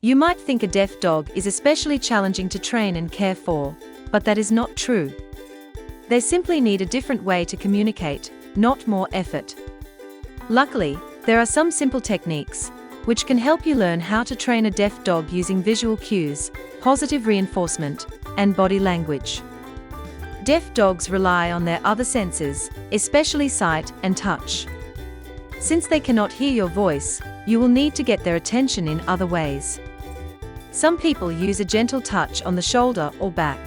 You might think a deaf dog is especially challenging to train and care for, but that is not true. They simply need a different way to communicate, not more effort. Luckily, there are some simple techniques, which can help you learn how to train a deaf dog using visual cues, positive reinforcement, and body language. Deaf dogs rely on their other senses, especially sight and touch. Since they cannot hear your voice, you will need to get their attention in other ways. Some people use a gentle touch on the shoulder or back.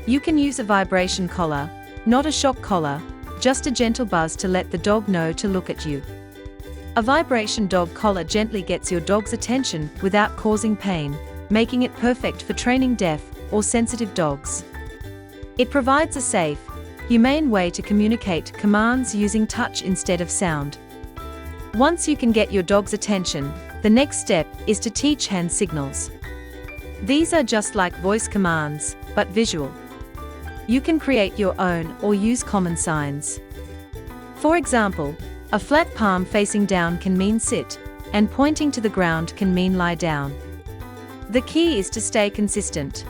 You can use a vibration collar, not a shock collar, just a gentle buzz to let the dog know to look at you. A vibration dog collar gently gets your dog's attention without causing pain, making it perfect for training deaf or sensitive dogs. It provides a safe, humane way to communicate commands using touch instead of sound. Once you can get your dog's attention, the next step is to teach hand signals. These are just like voice commands, but visual. You can create your own or use common signs. For example, a flat palm facing down can mean sit, and pointing to the ground can mean lie down. The key is to stay consistent.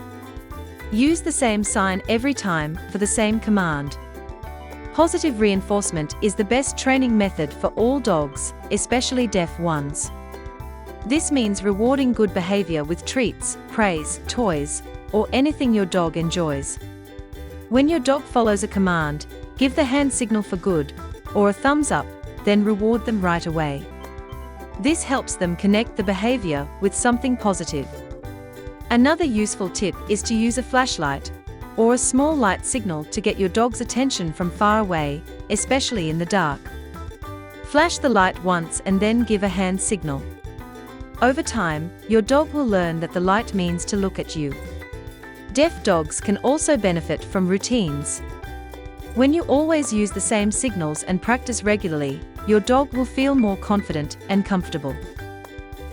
Use the same sign every time for the same command. Positive reinforcement is the best training method for all dogs, especially deaf ones. This means rewarding good behavior with treats, praise, toys, or anything your dog enjoys. When your dog follows a command, give the hand signal for good, or a thumbs up, then reward them right away. This helps them connect the behavior with something positive. Another useful tip is to use a flashlight, or a small light signal to get your dog's attention from far away, especially in the dark. Flash the light once and then give a hand signal. Over time, your dog will learn that the light means to look at you. Deaf dogs can also benefit from routines. When you always use the same signals and practice regularly, your dog will feel more confident and comfortable.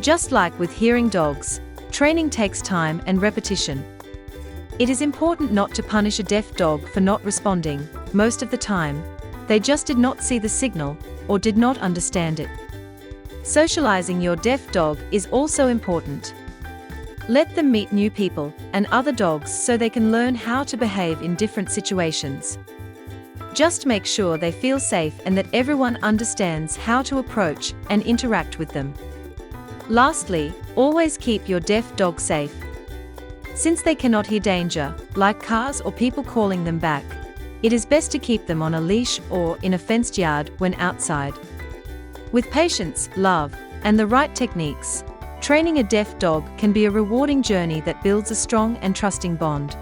Just like with hearing dogs, training takes time and repetition. It is important not to punish a deaf dog for not responding. Most of the time, they just did not see the signal or did not understand it. Socializing your deaf dog is also important. Let them meet new people and other dogs so they can learn how to behave in different situations. Just make sure they feel safe and that everyone understands how to approach and interact with them. Lastly, always keep your deaf dog safe. Since they cannot hear danger, like cars or people calling them back, it is best to keep them on a leash or in a fenced yard when outside. With patience, love, and the right techniques, training a deaf dog can be a rewarding journey that builds a strong and trusting bond.